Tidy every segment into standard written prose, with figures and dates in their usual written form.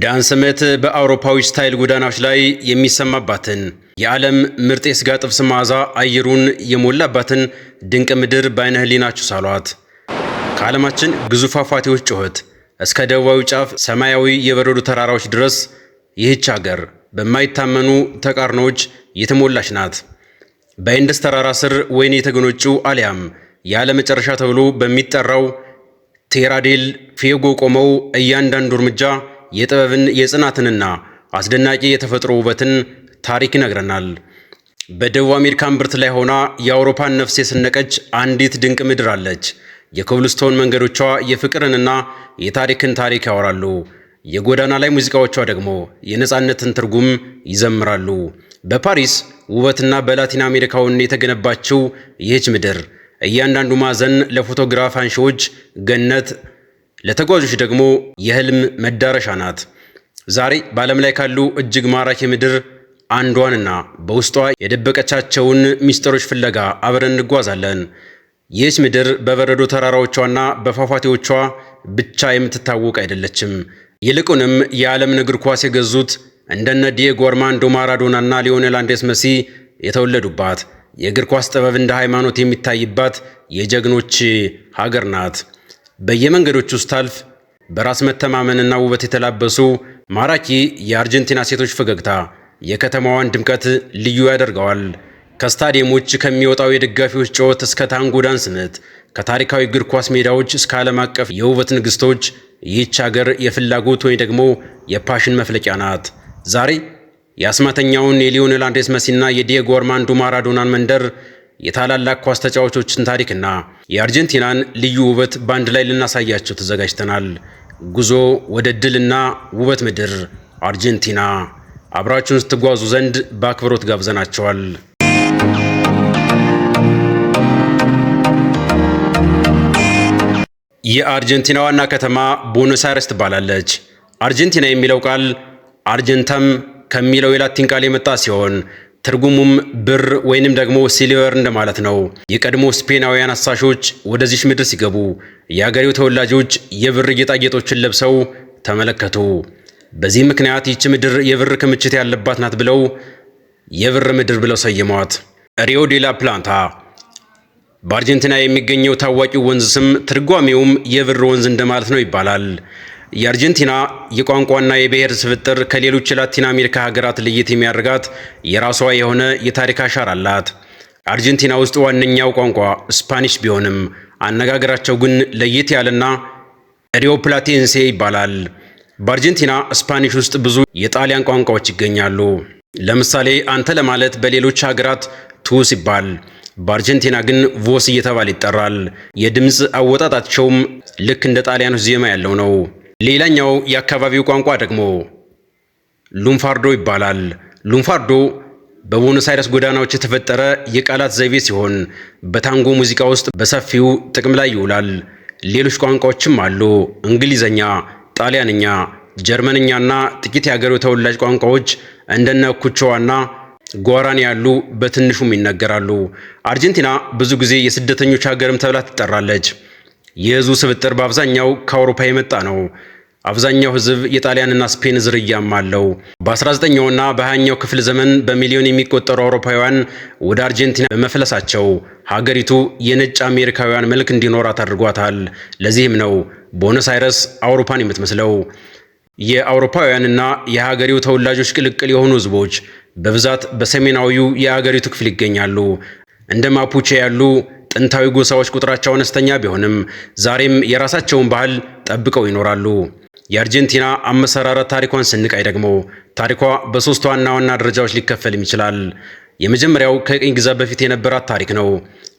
ዳንስ ምት በአውሮፓዊ ስታይል ጎዳናዎች ላይ የሚሰማባትን የዓለም ምርጥ የስጋ ጥብስ መዓዛ አየሩን የሞላባትን ድንቅ ምድር በዓይነ ሕሊናችሁ ሳሏት። ከዓለማችን ግዙፍ ፏፏቴዎች ጩኸት እስከ ደቡባዊ ጫፍ ሰማያዊ የበረዶ ተራራዎች ድረስ ይህች ሀገር በማይታመኑ ተቃርኖዎች የተሞላች ናት። በኢንደስ ተራራ ስር ወይን የተጎነጩ አሊያም ያለ መጨረሻ ተብሎ በሚጠራው ቴራ ዴል ፊየጎ ቆመው እያንዳንዱ እርምጃ የጥበብን የጽናትንና አስደናቂ የተፈጥሮ ውበትን ታሪክ ይነግረናል። በደቡብ አሜሪካ እምብርት ላይ ሆና የአውሮፓን ነፍስ የሰነቀች አንዲት ድንቅ ምድር አለች። የኮብልስቶን መንገዶቿ የፍቅርንና የታሪክን ታሪክ ያወራሉ። የጎዳና ላይ ሙዚቃዎቿ ደግሞ የነፃነትን ትርጉም ይዘምራሉ። በፓሪስ ውበትና በላቲን አሜሪካውን የተገነባችው ይህች ምድር እያንዳንዱ ማዕዘን ለፎቶግራፍ አንሺዎች ገነት፣ ለተጓዦች ደግሞ የህልም መዳረሻ ናት። ዛሬ በዓለም ላይ ካሉ እጅግ ማራኪ ምድር አንዷንና በውስጧ የደበቀቻቸውን ሚስጥሮች ፍለጋ አብረን እንጓዛለን። ይህች ምድር በበረዶ ተራራዎቿና በፏፏቴዎቿ ብቻ የምትታወቅ አይደለችም። ይልቁንም የዓለምን እግር ኳስ የገዙት እንደነ ዲዬጎ አርማንዶ ማራዶናና ሊዮኔል አንድሬስ መሲ የተወለዱባት፣ የእግር ኳስ ጥበብ እንደ ሃይማኖት የሚታይባት የጀግኖች ሀገር ናት። በየመንገዶቹ ስታልፍ በራስ መተማመንና ውበት የተላበሱ ማራኪ የአርጀንቲና ሴቶች ፈገግታ የከተማዋን ድምቀት ልዩ ያደርገዋል። ከስታዲየሞች ከሚወጣው የደጋፊዎች ጩኸት እስከ ታንጎ ዳንስ ምት፣ ከታሪካዊ እግር ኳስ ሜዳዎች እስከ ዓለም አቀፍ የውበት ንግሥቶች ይህች ሀገር የፍላጎት ወይ ደግሞ የፓሽን መፍለቂያ ናት። ዛሬ የአስማተኛውን የሊዮኔል አንድሬስ መሲና የዲዬጎ አርማንዶ ማራዶናን መንደር፣ የታላላቅ ኳስ ተጫዋቾችን ታሪክና የአርጀንቲናን ልዩ ውበት በአንድ ላይ ልናሳያቸው ተዘጋጅተናል። ጉዞ ወደ ድልና ውበት ምድር አርጀንቲና። አብራችሁን ስትጓዙ ዘንድ በአክብሮት ጋብዘናቸዋል። የአርጀንቲና ዋና ከተማ ቦኖስ አይረስ ትባላለች። አርጀንቲና የሚለው ቃል አርጀንተም ከሚለው የላቲን ቃል የመጣ ሲሆን ትርጉሙም ብር ወይንም ደግሞ ሲልቨር እንደማለት ነው። የቀድሞ ስፔናውያን አሳሾች ወደዚች ምድር ሲገቡ የአገሬው ተወላጆች የብር ጌጣጌጦችን ለብሰው ተመለከቱ። በዚህ ምክንያት ይህች ምድር የብር ክምችት ያለባት ናት ብለው የብር ምድር ብለው ሰየሟት። ሪዮ ዴ ላ ፕላታ በአርጀንቲና የሚገኘው ታዋቂው ወንዝ ስም ትርጓሜውም የብር ወንዝ እንደማለት ነው ይባላል። የአርጀንቲና የቋንቋና የብሔር ስብጥር ከሌሎች የላቲን አሜሪካ ሀገራት ለየት የሚያደርጋት የራሷ የሆነ የታሪክ አሻራ አላት። አርጀንቲና ውስጥ ዋነኛው ቋንቋ ስፓኒሽ ቢሆንም አነጋገራቸው ግን ለየት ያለና ሪዮ ፕላቴንሴ ይባላል። በአርጀንቲና ስፓኒሽ ውስጥ ብዙ የጣሊያን ቋንቋዎች ይገኛሉ። ለምሳሌ አንተ ለማለት በሌሎች ሀገራት ቱ ሲባል፣ በአርጀንቲና ግን ቮስ እየተባለ ይጠራል። የድምፅ አወጣጣቸውም ልክ እንደ ጣሊያኖች ዜማ ያለው ነው። ሌላኛው የአካባቢው ቋንቋ ደግሞ ሉምፋርዶ ይባላል። ሉምፋርዶ በቦኖስ አይረስ ጎዳናዎች የተፈጠረ የቃላት ዘይቤ ሲሆን በታንጎ ሙዚቃ ውስጥ በሰፊው ጥቅም ላይ ይውላል። ሌሎች ቋንቋዎችም አሉ። እንግሊዘኛ፣ ጣሊያንኛ፣ ጀርመንኛና ጥቂት የአገሬው ተወላጅ ቋንቋዎች እንደነ ኩቾዋና ጓራኒ ያሉ በትንሹም ይነገራሉ። አርጀንቲና ብዙ ጊዜ የስደተኞች ሀገርም ተብላ ትጠራለች። የህዝቡ ስብጥር በአብዛኛው ከአውሮፓ የመጣ ነው። አብዛኛው ህዝብ የጣሊያንና ስፔን ዝርያም አለው። በ19ኛውና በ20ኛው ክፍለ ዘመን በሚሊዮን የሚቆጠሩ አውሮፓውያን ወደ አርጀንቲና በመፍለሳቸው ሀገሪቱ የነጭ አሜሪካውያን መልክ እንዲኖራት አድርጓታል። ለዚህም ነው ቦኖስ አይረስ አውሮፓን የምትመስለው። የአውሮፓውያንና የሀገሬው ተወላጆች ቅልቅል የሆኑ ህዝቦች በብዛት በሰሜናዊው የሀገሪቱ ክፍል ይገኛሉ። እንደ ማፑቼ ያሉ ጥንታዊ ጎሳዎች ቁጥራቸው አነስተኛ ቢሆንም ዛሬም የራሳቸውን ባህል ጠብቀው ይኖራሉ። የአርጀንቲና አመሰራረት ታሪኳን ስንቃይ ደግሞ ታሪኳ በሶስት ዋና ዋና ደረጃዎች ሊከፈልም ይችላል። የመጀመሪያው ከቅኝ ግዛት በፊት የነበራት ታሪክ ነው።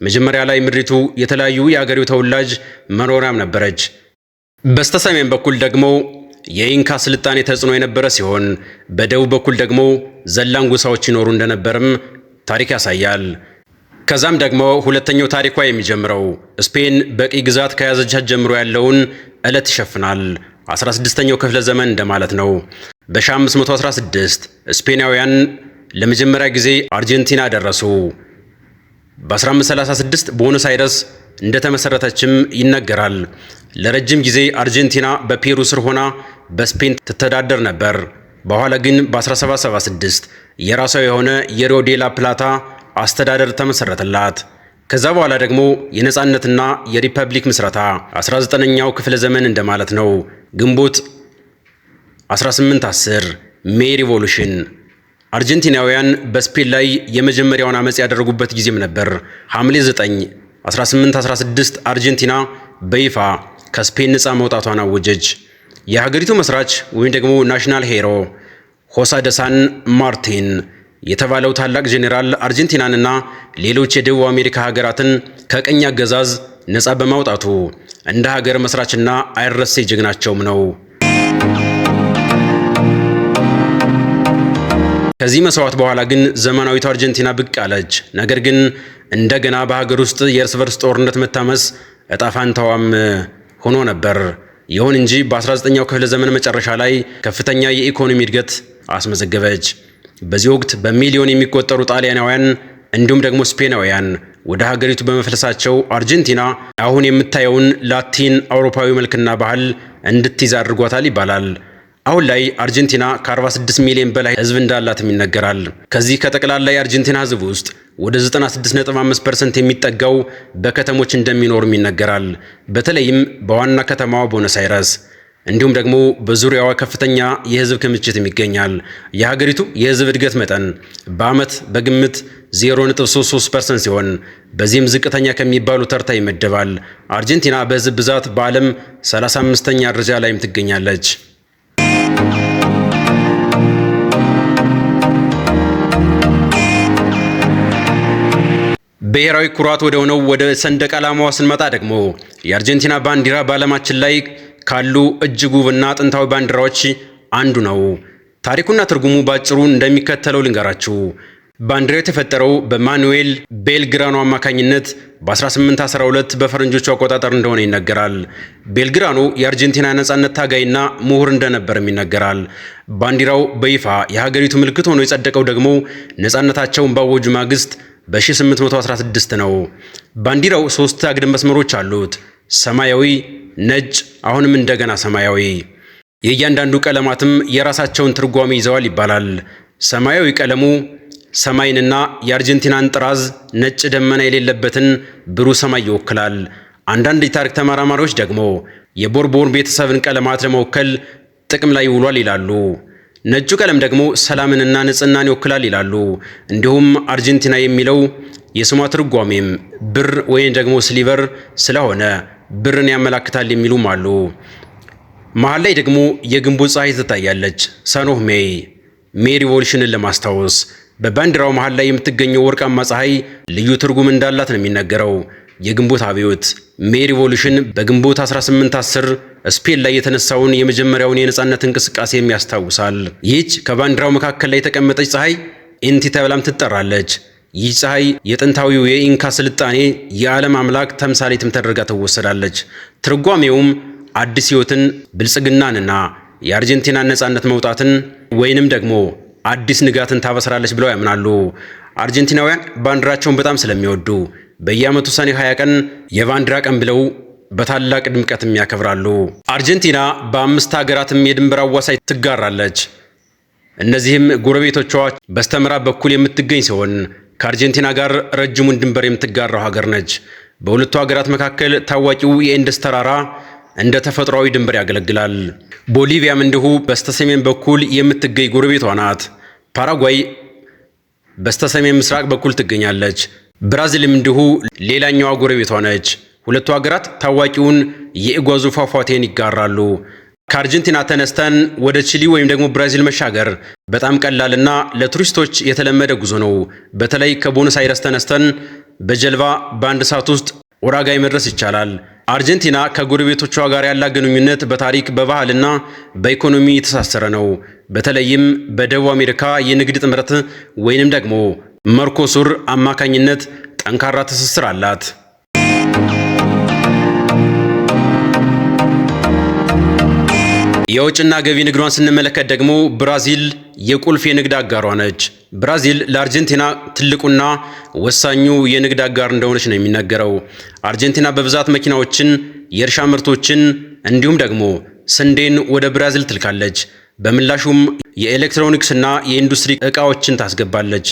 መጀመሪያ ላይ ምድሪቱ የተለያዩ የአገሬው ተወላጅ መኖሪያም ነበረች። በስተሰሜን በኩል ደግሞ የኢንካ ስልጣኔ ተጽዕኖ የነበረ ሲሆን በደቡብ በኩል ደግሞ ዘላን ጎሳዎች ይኖሩ እንደነበርም ታሪክ ያሳያል። ከዛም ደግሞ ሁለተኛው ታሪኳ የሚጀምረው ስፔን በቅኝ ግዛት ከያዘቻት ጀምሮ ያለውን ዕለት ይሸፍናል። 16ኛው ክፍለ ዘመን እንደማለት ነው። በ1516 ስፔናውያን ለመጀመሪያ ጊዜ አርጀንቲና ደረሱ። በ1536 ቦኖስ አይረስ እንደተመሰረተችም ይነገራል። ለረጅም ጊዜ አርጀንቲና በፔሩ ስር ሆና በስፔን ትተዳደር ነበር። በኋላ ግን በ1776 የራሷ የሆነ የሪዮ ዴ ላ ፕላታ አስተዳደር ተመሰረተላት። ከዛ በኋላ ደግሞ የነጻነትና የሪፐብሊክ ምስረታ 19ኛው ክፍለ ዘመን እንደማለት ነው። ግንቦት 1810 ሜይ ሪቮሉሽን አርጀንቲናውያን በስፔን ላይ የመጀመሪያውን አመጽ ያደረጉበት ጊዜም ነበር። ሐምሌ 9 1816 አርጀንቲና በይፋ ከስፔን ነጻ መውጣቷን አወጀች። የሀገሪቱ መስራች ወይም ደግሞ ናሽናል ሄሮ ሆሳ ደ ሳን ማርቲን የተባለው ታላቅ ጄኔራል አርጀንቲናንና ሌሎች የደቡብ አሜሪካ ሀገራትን ከቀኝ አገዛዝ ነጻ በማውጣቱ እንደ ሀገር መስራችና አይረሴ ጀግናቸውም ነው። ከዚህ መስዋዕት በኋላ ግን ዘመናዊቷ አርጀንቲና ብቅ አለች። ነገር ግን እንደገና በሀገር ውስጥ የእርስ በርስ ጦርነት መታመስ እጣ ፋንታዋም ሆኖ ነበር። ይሁን እንጂ በ19ኛው ክፍለ ዘመን መጨረሻ ላይ ከፍተኛ የኢኮኖሚ እድገት አስመዘገበች። በዚህ ወቅት በሚሊዮን የሚቆጠሩ ጣሊያናውያን እንዲሁም ደግሞ ስፔናውያን ወደ ሀገሪቱ በመፍለሳቸው አርጀንቲና አሁን የምታየውን ላቲን አውሮፓዊ መልክና ባህል እንድትይዝ አድርጓታል ይባላል። አሁን ላይ አርጀንቲና ከ46 ሚሊዮን በላይ ሕዝብ እንዳላትም ይነገራል። ከዚህ ከጠቅላላ የአርጀንቲና ሕዝብ ውስጥ ወደ 96.5% የሚጠጋው በከተሞች እንደሚኖርም ይነገራል። በተለይም በዋና ከተማዋ ቦነስ አይረስ እንዲሁም ደግሞ በዙሪያዋ ከፍተኛ የሕዝብ ክምችትም ይገኛል። የሀገሪቱ የሕዝብ እድገት መጠን በዓመት በግምት 0.33% ሲሆን በዚህም ዝቅተኛ ከሚባሉ ተርታ ይመደባል። አርጀንቲና በሕዝብ ብዛት በዓለም 35ኛ ደረጃ ላይም ትገኛለች። ብሔራዊ ኩራት ወደ ሆነው ወደ ሰንደቅ ዓላማዋ ስንመጣ ደግሞ የአርጀንቲና ባንዲራ በዓለማችን ላይ ካሉ እጅግ ውብና ጥንታዊ ባንዲራዎች አንዱ ነው። ታሪኩና ትርጉሙ ባጭሩ እንደሚከተለው ልንገራችሁ። ባንዲራው የተፈጠረው በማኑኤል ቤልግራኖ አማካኝነት በ1812 በፈረንጆቹ አቆጣጠር እንደሆነ ይነገራል። ቤልግራኖ የአርጀንቲና ነጻነት ታጋይና ምሁር እንደነበርም ይነገራል። ባንዲራው በይፋ የሀገሪቱ ምልክት ሆኖ የጸደቀው ደግሞ ነጻነታቸውን ባወጁ ማግስት በ1816 ነው። ባንዲራው 3 አግድም መስመሮች አሉት። ሰማያዊ፣ ነጭ፣ አሁንም እንደገና ሰማያዊ። የእያንዳንዱ ቀለማትም የራሳቸውን ትርጓሜ ይዘዋል ይባላል። ሰማያዊ ቀለሙ ሰማይንና የአርጀንቲናን ጥራዝ ነጭ ደመና የሌለበትን ብሩህ ሰማይ ይወክላል። አንዳንድ የታሪክ ተመራማሪዎች ደግሞ የቦርቦን ቤተሰብን ቀለማት ለመወከል ጥቅም ላይ ይውሏል ይላሉ። ነጩ ቀለም ደግሞ ሰላምንና ንጽህናን ይወክላል ይላሉ። እንዲሁም አርጀንቲና የሚለው የስሟ ትርጓሜም ብር ወይም ደግሞ ስሊቨር ስለሆነ ብርን ያመላክታል የሚሉም አሉ። መሃል ላይ ደግሞ የግንቦት ፀሐይ ትታያለች። ሰን ኦፍ ሜይ ሜይ ሪቮሉሽንን ለማስታወስ። በባንዲራው መሃል ላይ የምትገኘው ወርቃማ ፀሐይ ልዩ ትርጉም እንዳላት ነው የሚነገረው። የግንቦት አብዮት ሜይ ሪቮሉሽን በግንቦት 1810 ስፔን ላይ የተነሳውን የመጀመሪያውን የነጻነት እንቅስቃሴም ያስታውሳል። ይህች ከባንዲራው መካከል ላይ የተቀመጠች ፀሐይ ኢንቲ ተብላም ትጠራለች። ይህ ፀሐይ የጥንታዊው የኢንካ ስልጣኔ የዓለም አምላክ ተምሳሌትም ተደርጋ ትወሰዳለች። ትርጓሜውም አዲስ ሕይወትን፣ ብልጽግናንና የአርጀንቲናን ነጻነት መውጣትን ወይንም ደግሞ አዲስ ንጋትን ታበስራለች ብለው ያምናሉ። አርጀንቲናውያን ባንዲራቸውን በጣም ስለሚወዱ በየዓመቱ ሰኔ 20 ቀን የባንዲራ ቀን ብለው በታላቅ ድምቀትም ያከብራሉ። አርጀንቲና በ5 ሀገራትም የድንበር አዋሳኝ ትጋራለች። እነዚህም ጎረቤቶቿ በስተምዕራብ በኩል የምትገኝ ሲሆን ከአርጀንቲና ጋር ረጅሙን ድንበር የምትጋራው ሀገር ነች። በሁለቱ ሀገራት መካከል ታዋቂው የኢንደስ ተራራ እንደ ተፈጥሯዊ ድንበር ያገለግላል። ቦሊቪያም እንዲሁ በስተሰሜን በኩል የምትገኝ ጎረቤቷ ናት። ፓራጓይ በስተሰሜን ምስራቅ በኩል ትገኛለች። ብራዚልም እንዲሁ ሌላኛዋ ጎረቤቷ ነች። ሁለቱ ሀገራት ታዋቂውን የኢጓዙ ፏፏቴን ይጋራሉ። ከአርጀንቲና ተነስተን ወደ ቺሊ ወይም ደግሞ ብራዚል መሻገር በጣም ቀላልና ለቱሪስቶች የተለመደ ጉዞ ነው። በተለይ ከቦነስ አይረስ ተነስተን በጀልባ በአንድ ሰዓት ውስጥ ኡራጋይ መድረስ ይቻላል። አርጀንቲና ከጎረቤቶቿ ጋር ያላት ግንኙነት በታሪክ በባህልና በኢኮኖሚ የተሳሰረ ነው። በተለይም በደቡብ አሜሪካ የንግድ ጥምረት ወይንም ደግሞ መርኮሱር አማካኝነት ጠንካራ ትስስር አላት። የውጭና ገቢ ንግዷን ስንመለከት ደግሞ ብራዚል የቁልፍ የንግድ አጋሯ ነች። ብራዚል ለአርጀንቲና ትልቁና ወሳኙ የንግድ አጋር እንደሆነች ነው የሚነገረው። አርጀንቲና በብዛት መኪናዎችን፣ የእርሻ ምርቶችን እንዲሁም ደግሞ ስንዴን ወደ ብራዚል ትልካለች። በምላሹም የኤሌክትሮኒክስና የኢንዱስትሪ ዕቃዎችን ታስገባለች።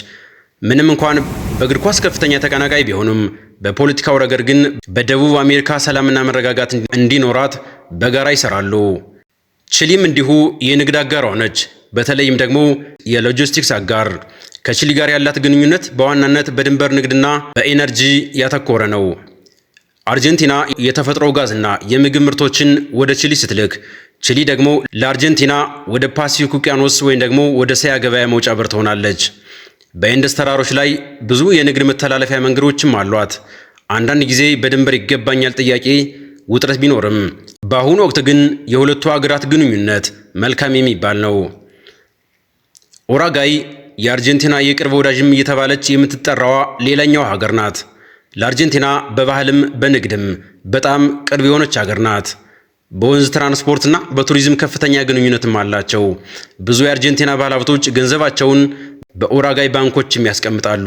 ምንም እንኳን በእግር ኳስ ከፍተኛ ተቀናቃይ ቢሆኑም በፖለቲካው ረገድ ግን በደቡብ አሜሪካ ሰላምና መረጋጋት እንዲኖራት በጋራ ይሰራሉ። ቺሊም እንዲሁ የንግድ አጋሯ ነች። በተለይም ደግሞ የሎጂስቲክስ አጋር። ከቺሊ ጋር ያላት ግንኙነት በዋናነት በድንበር ንግድና በኤነርጂ ያተኮረ ነው። አርጀንቲና የተፈጥሮ ጋዝና የምግብ ምርቶችን ወደ ቺሊ ስትልክ፣ ቺሊ ደግሞ ለአርጀንቲና ወደ ፓሲፊክ ውቅያኖስ ወይም ደግሞ ወደ እስያ ገበያ መውጫ በር ትሆናለች። በኢንደስ ተራሮች ላይ ብዙ የንግድ መተላለፊያ መንገዶችም አሏት። አንዳንድ ጊዜ በድንበር ይገባኛል ጥያቄ ውጥረት ቢኖርም በአሁኑ ወቅት ግን የሁለቱ ሀገራት ግንኙነት መልካም የሚባል ነው። ኡሩጓይ የአርጀንቲና የቅርብ ወዳጅም እየተባለች የምትጠራዋ ሌላኛው ሀገር ናት። ለአርጀንቲና በባህልም በንግድም በጣም ቅርብ የሆነች ሀገር ናት። በወንዝ ትራንስፖርትና በቱሪዝም ከፍተኛ ግንኙነትም አላቸው። ብዙ የአርጀንቲና ባለሀብቶች ገንዘባቸውን በኡሩጓይ ባንኮችም ያስቀምጣሉ።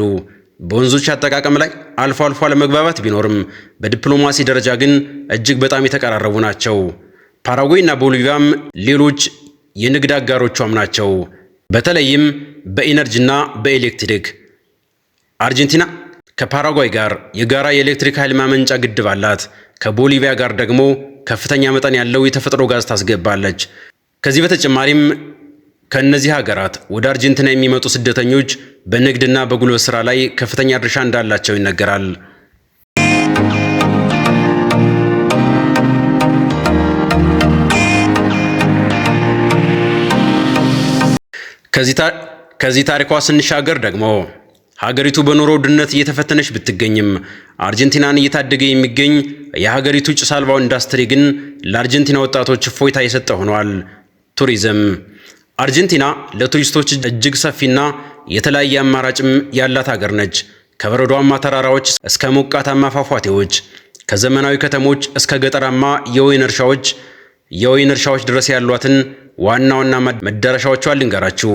በወንዞች አጠቃቀም ላይ አልፎ አልፎ አለመግባባት ቢኖርም በዲፕሎማሲ ደረጃ ግን እጅግ በጣም የተቀራረቡ ናቸው። ፓራጓይና ቦሊቪያም ሌሎች የንግድ አጋሮቿም ናቸው። በተለይም በኢነርጂና በኤሌክትሪክ አርጀንቲና ከፓራጓይ ጋር የጋራ የኤሌክትሪክ ኃይል ማመንጫ ግድብ አላት። ከቦሊቪያ ጋር ደግሞ ከፍተኛ መጠን ያለው የተፈጥሮ ጋዝ ታስገባለች። ከዚህ በተጨማሪም ከእነዚህ ሀገራት ወደ አርጀንቲና የሚመጡ ስደተኞች በንግድና በጉልበት ሥራ ላይ ከፍተኛ ድርሻ እንዳላቸው ይነገራል። ከዚህ ታሪኳ ስንሻገር ደግሞ ሀገሪቱ በኑሮ ውድነት እየተፈተነች ብትገኝም አርጀንቲናን እየታደገ የሚገኝ የሀገሪቱ ጭስ አልባው ኢንዱስትሪ ግን ለአርጀንቲና ወጣቶች እፎይታ የሰጠ ሆኗል። ቱሪዝም። አርጀንቲና ለቱሪስቶች እጅግ ሰፊና የተለያየ አማራጭም ያላት ሀገር ነች። ከበረዷማ ተራራዎች እስከ ሞቃታማ ፏፏቴዎች፣ ከዘመናዊ ከተሞች እስከ ገጠራማ የወይን እርሻዎች ድረስ ያሏትን ዋና ዋና መዳረሻዎቿን ልንገራችሁ።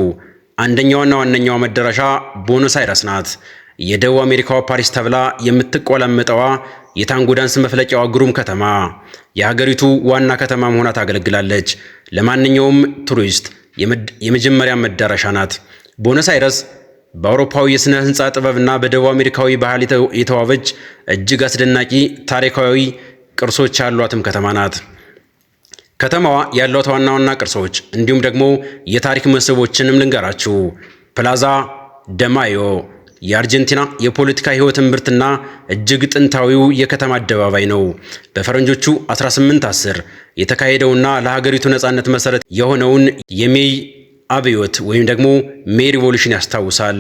አንደኛውና ዋነኛው መዳረሻ ቦኖስ አይረስ ናት። የደቡብ አሜሪካዋ ፓሪስ ተብላ የምትቆላመጠዋ የታንጎ ዳንስ መፍለቂያዋ ግሩም ከተማ የሀገሪቱ ዋና ከተማ ሆና ታገለግላለች። ለማንኛውም ቱሪስት የመጀመሪያ መዳረሻ ናት። ቦኖስ አይረስ በአውሮፓዊ የሥነ ሕንፃ ጥበብና በደቡብ አሜሪካዊ ባህል የተዋበች እጅግ አስደናቂ ታሪካዊ ቅርሶች ያሏትም ከተማ ናት። ከተማዋ ያሏት ዋና ዋና ቅርሶች እንዲሁም ደግሞ የታሪክ መስህቦችንም ልንገራችሁ። ፕላዛ ደማዮ የአርጀንቲና የፖለቲካ ሕይወት እምብርትና እጅግ ጥንታዊው የከተማ አደባባይ ነው። በፈረንጆቹ 1810 የተካሄደውና ለሀገሪቱ ነጻነት መሰረት የሆነውን የሜይ አብዮት ወይም ደግሞ ሜይ ሪቮሉሽን ያስታውሳል።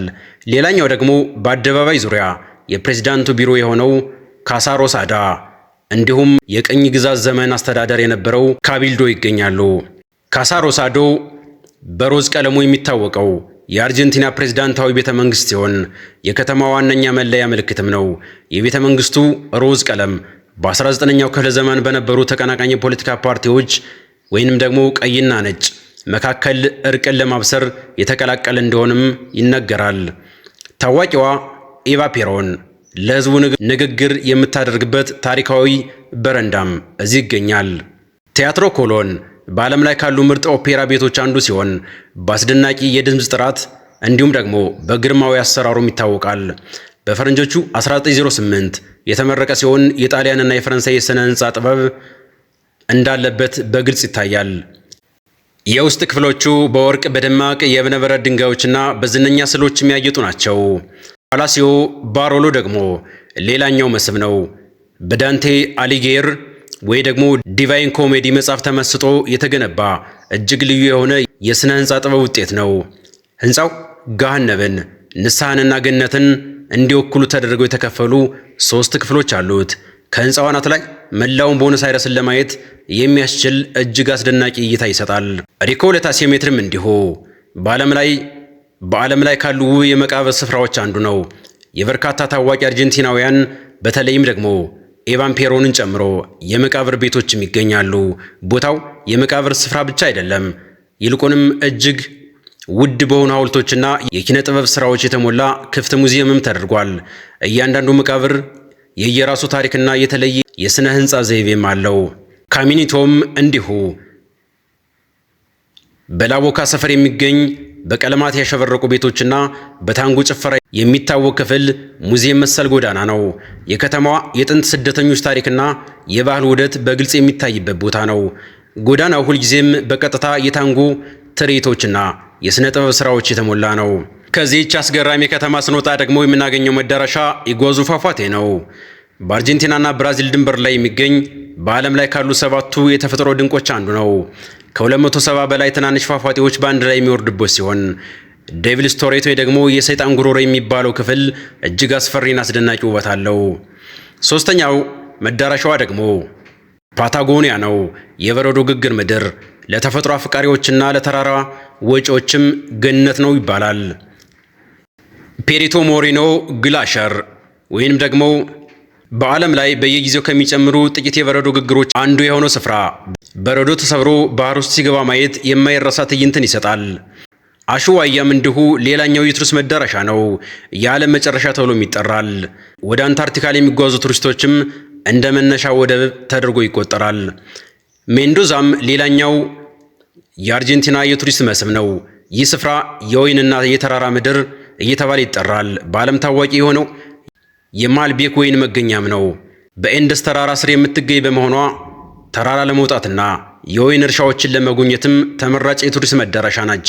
ሌላኛው ደግሞ በአደባባይ ዙሪያ የፕሬዝዳንቱ ቢሮ የሆነው ካሳ ሮሳዳ እንዲሁም የቅኝ ግዛት ዘመን አስተዳደር የነበረው ካቢልዶ ይገኛሉ። ካሳ ሮሳዶ በሮዝ ቀለሙ የሚታወቀው የአርጀንቲና ፕሬዝዳንታዊ ቤተ መንግስት ሲሆን የከተማዋ ዋነኛ መለያ ምልክትም ነው። የቤተ መንግስቱ ሮዝ ቀለም በ19ኛው ክፍለ ዘመን በነበሩ ተቀናቃኝ የፖለቲካ ፓርቲዎች ወይንም ደግሞ ቀይና ነጭ መካከል እርቅን ለማብሰር የተቀላቀለ እንደሆነም ይነገራል። ታዋቂዋ ኤቫ ፔሮን ለህዝቡ ንግግር የምታደርግበት ታሪካዊ በረንዳም እዚህ ይገኛል። ቲያትሮ ኮሎን በዓለም ላይ ካሉ ምርጥ ኦፔራ ቤቶች አንዱ ሲሆን በአስደናቂ የድምፅ ጥራት እንዲሁም ደግሞ በግርማዊ አሰራሩም ይታወቃል። በፈረንጆቹ 1908 የተመረቀ ሲሆን የጣሊያንና የፈረንሳይ የሥነ ሕንፃ ጥበብ እንዳለበት በግልጽ ይታያል። የውስጥ ክፍሎቹ በወርቅ በደማቅ የእብነበረድ ድንጋዮችና በዝነኛ ስዕሎች የሚያጌጡ ናቸው። ፓላሲዮ ባሮሎ ደግሞ ሌላኛው መስህብ ነው። በዳንቴ አሊጌር ወይ ደግሞ ዲቫይን ኮሜዲ መጽሐፍ ተመስጦ የተገነባ እጅግ ልዩ የሆነ የሥነ ሕንፃ ጥበብ ውጤት ነው። ሕንፃው ገሃነብን፣ ንስሐንና ገነትን እንዲወክሉ ተደርገው የተከፈሉ 3 ክፍሎች አሉት። ከሕንፃው አናት ላይ መላውን ቦኖስ አይረስን ለማየት የሚያስችል እጅግ አስደናቂ እይታ ይሰጣል። ሪኮሌታ ሴሜትሪም እንዲሁ በዓለም ላይ ካሉ ውብ የመቃብር ስፍራዎች አንዱ ነው። የበርካታ ታዋቂ አርጀንቲናውያን በተለይም ደግሞ ኤቫን ፔሮንን ጨምሮ የመቃብር ቤቶችም ይገኛሉ። ቦታው የመቃብር ስፍራ ብቻ አይደለም፣ ይልቁንም እጅግ ውድ በሆኑ ሐውልቶችና የኪነ ጥበብ ስራዎች የተሞላ ክፍት ሙዚየምም ተደርጓል። እያንዳንዱ መቃብር የየራሱ ታሪክና የተለየ የሥነ ሕንፃ ዘይቤም አለው። ካሚኒቶም እንዲሁ በላቦካ ሰፈር የሚገኝ በቀለማት ያሸበረቁ ቤቶችና በታንጎ ጭፈራ የሚታወቅ ክፍል ሙዚየም መሰል ጎዳና ነው። የከተማዋ የጥንት ስደተኞች ታሪክና የባህል ውህደት በግልጽ የሚታይበት ቦታ ነው። ጎዳናው ሁልጊዜም በቀጥታ የታንጎ ትርኢቶችና የሥነ ጥበብ ሥራዎች የተሞላ ነው። ከዚህች አስገራሚ ከተማ ስንወጣ ደግሞ የምናገኘው መዳረሻ ኢጓዙ ፏፏቴ ነው። በአርጀንቲናና ብራዚል ድንበር ላይ የሚገኝ በዓለም ላይ ካሉ 7ቱ የተፈጥሮ ድንቆች አንዱ ነው። ከ270 በላይ ትናንሽ ፏፏቴዎች በአንድ ላይ የሚወርድበት ሲሆን ዴቪልስ ቶሬቶ ደግሞ የሰይጣን ጉሮሮ የሚባለው ክፍል እጅግ አስፈሪና አስደናቂ ውበት አለው። ሶስተኛው መዳረሻዋ ደግሞ ፓታጎኒያ ነው። የበረዶ ግግር ምድር ለተፈጥሮ አፍቃሪዎችና ለተራራ ወጪዎችም ገነት ነው ይባላል። ፔሪቶ ሞሪኖ ግላሸር ወይንም ደግሞ በዓለም ላይ በየጊዜው ከሚጨምሩ ጥቂት የበረዶ ግግሮች አንዱ የሆነው ስፍራ በረዶ ተሰብሮ ባህር ውስጥ ሲገባ ማየት የማይረሳ ትዕይንትን ይሰጣል። አሽዋያም እንዲሁ ሌላኛው የቱሪስት መዳረሻ ነው። የዓለም መጨረሻ ተብሎም ይጠራል። ወደ አንታርክቲካ የሚጓዙ ቱሪስቶችም እንደ መነሻ ወደብ ተደርጎ ይቆጠራል። ሜንዶዛም ሌላኛው የአርጀንቲና የቱሪስት መስህብ ነው። ይህ ስፍራ የወይንና የተራራ ምድር እየተባለ ይጠራል። በዓለም ታዋቂ የሆነው የማልቤክ ወይን መገኛም ነው። በኤንደስ ተራራ ስር የምትገኝ በመሆኗ ተራራ ለመውጣትና የወይን እርሻዎችን ለመጎብኘትም ተመራጭ የቱሪስት መዳረሻ ናች።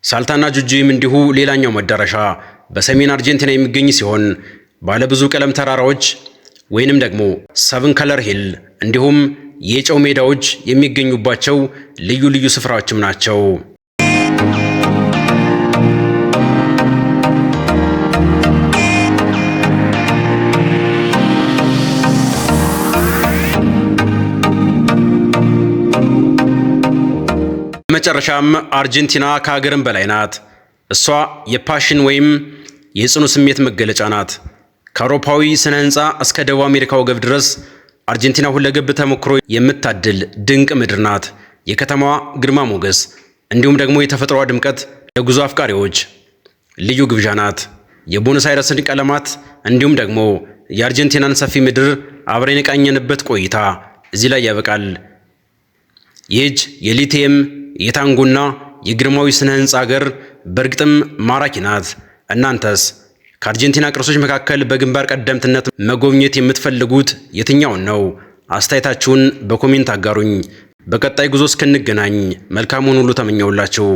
ሳልታና ጁጁይም እንዲሁ ሌላኛው መዳረሻ በሰሜን አርጀንቲና የሚገኝ ሲሆን ባለብዙ ቀለም ተራራዎች ወይንም ደግሞ ሰቨን ከለር ሂል እንዲሁም የጨው ሜዳዎች የሚገኙባቸው ልዩ ልዩ ስፍራዎችም ናቸው። በመጨረሻም አርጀንቲና ከሀገርም በላይ ናት። እሷ የፓሽን ወይም የጽኑ ስሜት መገለጫ ናት። ከአውሮፓዊ ስነ ህንፃ እስከ ደቡብ አሜሪካ ወገብ ድረስ አርጀንቲና ሁለገብ ተሞክሮ የምታድል ድንቅ ምድር ናት። የከተማዋ ግርማ ሞገስ እንዲሁም ደግሞ የተፈጥሯ ድምቀት ለጉዞ አፍቃሪዎች ልዩ ግብዣ ናት። የቦነስ አይረስን ቀለማት እንዲሁም ደግሞ የአርጀንቲናን ሰፊ ምድር አብረን የቃኘንበት ቆይታ እዚህ ላይ ያበቃል። ይህች የሊቲየም የታንጎና የግርማዊ ስነ ህንፃ ሀገር በእርግጥም ማራኪ ናት። እናንተስ ከአርጀንቲና ቅርሶች መካከል በግንባር ቀደምትነት መጎብኘት የምትፈልጉት የትኛውን ነው? አስተያየታችሁን በኮሜንት አጋሩኝ። በቀጣይ ጉዞ እስክንገናኝ መልካሙን ሁሉ ተመኘውላችሁ።